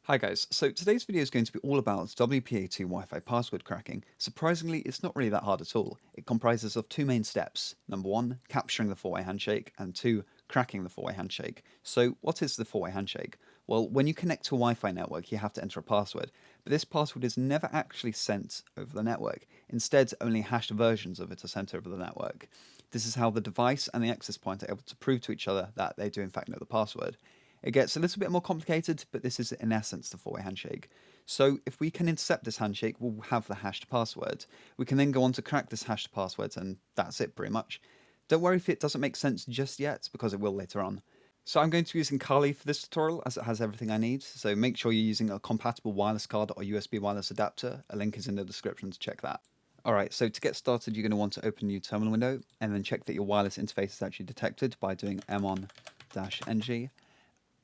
Hi guys, so today's video is going to be all about WPA2 Wi-Fi password cracking. Surprisingly, it's not really that hard at all. It comprises of two main steps. Number one, capturing the four-way handshake, and two, cracking the four-way handshake. So what is the four-way handshake? Well, when you connect to a Wi-Fi network, you have to enter a password, but this password is never actually sent over the network. Instead, only hashed versions of it are sent over the network. This is how the device and the access point are able to prove to each other that they do in fact know the password. It gets a little bit more complicated, but this is in essence the four-way handshake. So if we can intercept this handshake, we'll have the hashed password. We can then go on to crack this hashed password, and that's it pretty much. Don't worry if it doesn't make sense just yet, because it will later on. So I'm going to be using Kali for this tutorial, as it has everything I need. So make sure you're using a compatible wireless card or USB wireless adapter. A link is in the description to check that. Alright, so to get started, you're going to want to open a new terminal window, and then check that your wireless interface is actually detected by doing mon-ng.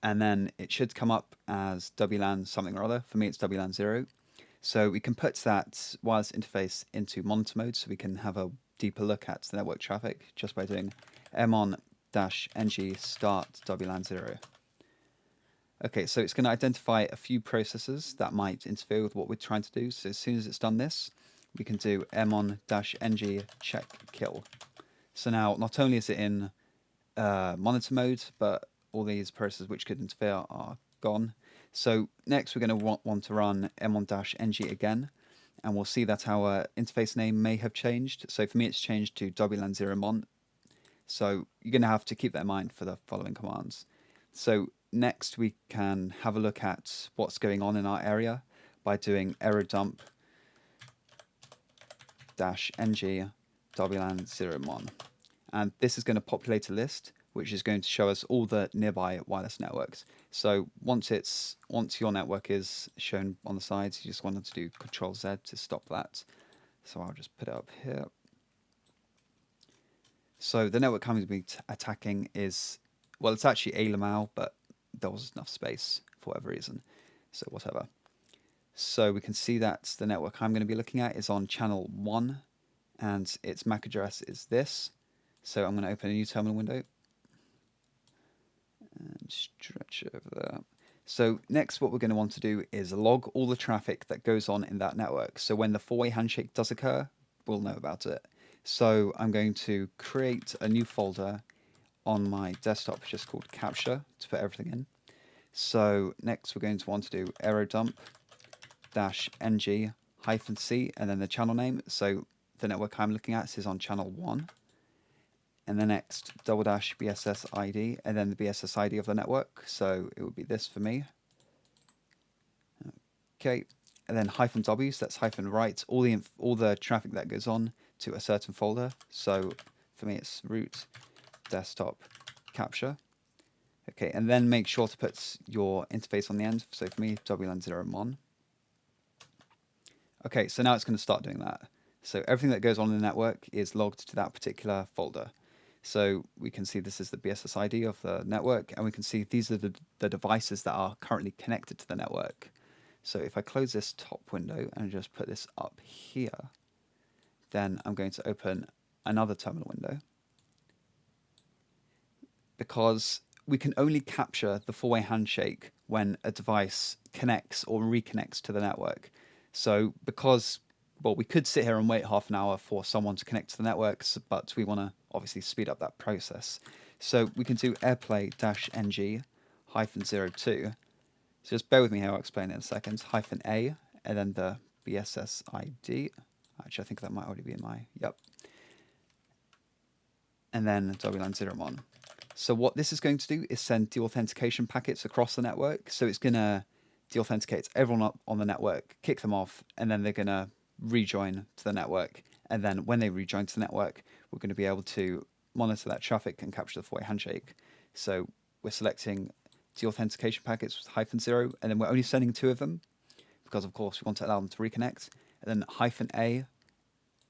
And then it should come up as WLAN something or other. For me, it's WLAN 0. So we can put that wireless interface into monitor mode so we can have a deeper look at the network traffic just by doing mon-ng start WLAN 0. Okay, so it's going to identify a few processes that might interfere with what we're trying to do. So as soon as it's done this, we can do mon-ng check kill. So now not only is it in monitor mode, but all these processes which could interfere are gone. So next we're going to want to run mon-ng again, and we'll see that our interface name may have changed. So for me it's changed to WLAN 0 mon. So you're going to have to keep that in mind for the following commands. So next we can have a look at what's going on in our area by doing error dump -ng WLAN 0 mon. And this is going to populate a list which is going to show us all the nearby wireless networks. So once your network is shown on the sides, you just want to do Control Z to stop that. So I'll just put it up here. So the network I'm going to be attacking is, well, it's actually a lamau, but there was enough space for whatever reason. So whatever. So we can see that the network I'm going to be looking at is on channel 1, and its MAC address is this. So I'm going to open a new terminal window and stretch over there. So next what we're going to want to do is log all the traffic that goes on in that network. So when the four-way handshake does occur, we'll know about it. So I'm going to create a new folder on my desktop just called capture to put everything in. So next we're going to want to do arrow dump -ng -c and then the channel name. So the network I'm looking at is on channel 1. And the next --BSS ID, and then the BSS ID of the network. So it would be this for me. Okay, and then -w, so that's -write all the traffic that goes on to a certain folder. So for me, it's root desktop capture. Okay, and then make sure to put your interface on the end. So for me, WLAN 0 mon. Okay, so now it's going to start doing that. So everything that goes on in the network is logged to that particular folder. So we can see this is the BSS ID of the network, and we can see these are the devices that are currently connected to the network. So if I close this top window and just put this up here, then I'm going to open another terminal window, because we can only capture the four-way handshake when a device connects or reconnects to the network. So because, well, we could sit here and wait half an hour for someone to connect to the networks, but we want to obviously speed up that process. So we can do airplay-ng -02. So just bear with me here, I'll explain it in a second. -a, and then the BSS ID. Actually, I think that might already be in my, yep. And then WLAN 0 mon. So what this is going to do is send deauthentication packets across the network. So it's going to deauthenticate everyone up on the network, kick them off, and then they're going to rejoin to the network. And then when they rejoin to the network, we're going to be able to monitor that traffic and capture the four-way handshake. So we're selecting deauthentication packets with -0, and then we're only sending 2 of them, because of course we want to allow them to reconnect. And then -a,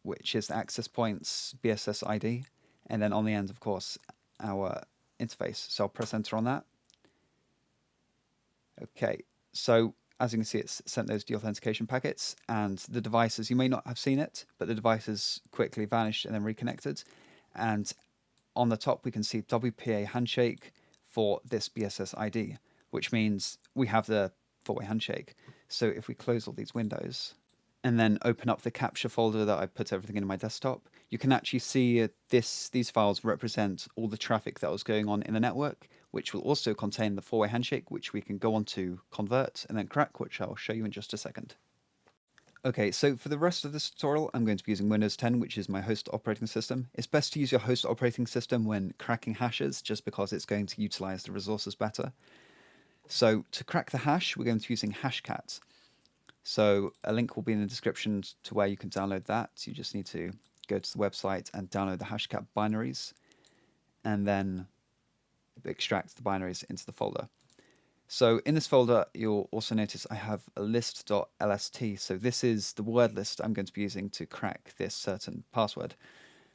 which is the access point's BSS ID, and then on the end, of course, our interface. So I'll press enter on that. Okay, so as you can see, it's sent those deauthentication packets, and the devices, you may not have seen it, but the devices quickly vanished and then reconnected. And on the top, we can see WPA handshake for this BSS ID, which means we have the four-way handshake. So if we close all these windows and then open up the capture folder that I put everything in my desktop, you can actually see these files represent all the traffic that was going on in the network, which will also contain the four-way handshake, which we can go on to convert and then crack, which I'll show you in just a second. Okay, so for the rest of this tutorial, I'm going to be using Windows 10, which is my host operating system. It's best to use your host operating system when cracking hashes, just because it's going to utilize the resources better. So to crack the hash, we're going to be using Hashcat. So a link will be in the description to where you can download that. You just need to go to the website and download the Hashcat binaries, and then extract the binaries into the folder. So in this folder, you'll also notice I have a list.lst. So this is the word list I'm going to be using to crack this certain password.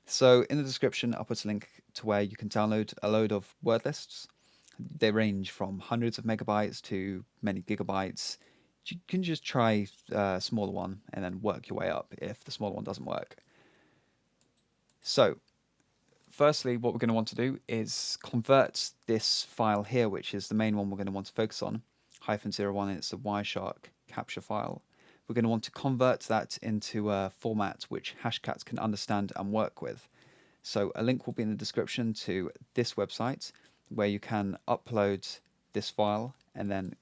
So in the description, I'll put a link to where you can download a load of word lists. They range from hundreds of megabytes to many gigabytes. You can just try a smaller one and then work your way up if the smaller one doesn't work. So firstly, what we're going to want to do is convert this file here, which is the main one we're going to want to focus on, -01, and it's a Wireshark capture file. We're going to want to convert that into a format which Hashcat can understand and work with. So a link will be in the description to this website where you can upload this file and then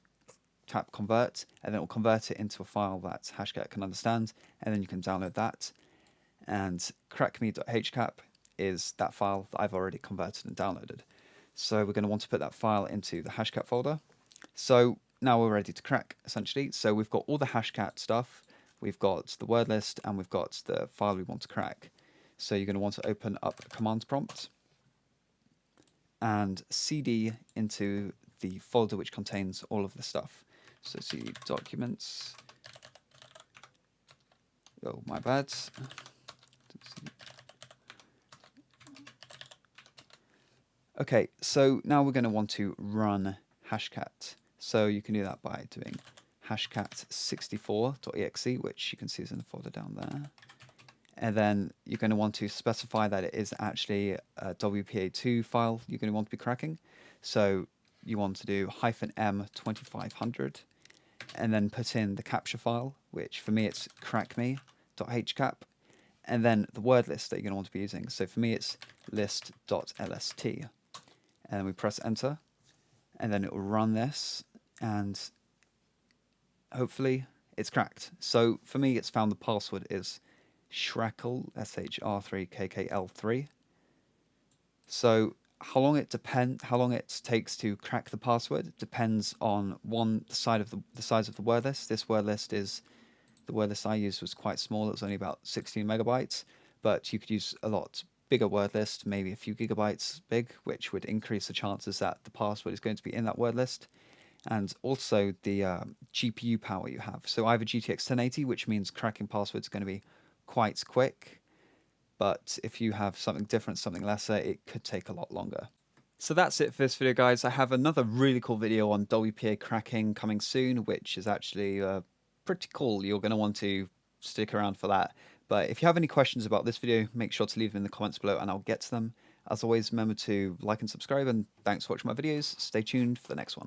tap convert, and then it will convert it into a file that Hashcat can understand, and then you can download that. And crackme.hcap is that file that I've already converted and downloaded. So we're going to want to put that file into the Hashcat folder. So now we're ready to crack, essentially. So we've got all the Hashcat stuff, we've got the word list, and we've got the file we want to crack. So you're going to want to open up a command prompt and cd into the folder which contains all of the stuff. So cd documents. Oh, my bad. Okay, so now we're going to want to run Hashcat. So you can do that by doing hashcat64.exe, which you can see is in the folder down there. And then you're going to want to specify that it is actually a WPA2 file you're going to want to be cracking. So you want to do -m2500 and then put in the capture file, which for me it's crackme.hcap, and then the word list that you're going to want to be using. So for me it's list.lst. And then we press enter, and then it will run this, and hopefully it's cracked. So for me it's found the password is Shrackle, SHR3KKL3. So how long it takes to crack the password depends on the size of the word list. This word list the word list I used was quite small. It was only about 16 megabytes, but you could use a lot bigger word list, maybe a few gigabytes big, which would increase the chances that the password is going to be in that word list. And also the GPU power you have. So I have a GTX 1080, which means cracking passwords is going to be quite quick. But if you have something different, something lesser, it could take a lot longer. So that's it for this video, guys. I have another really cool video on WPA cracking coming soon, which is actually pretty cool. You're going to want to stick around for that. But if you have any questions about this video, make sure to leave them in the comments below and I'll get to them. As always, remember to like and subscribe, and thanks for watching my videos. Stay tuned for the next one.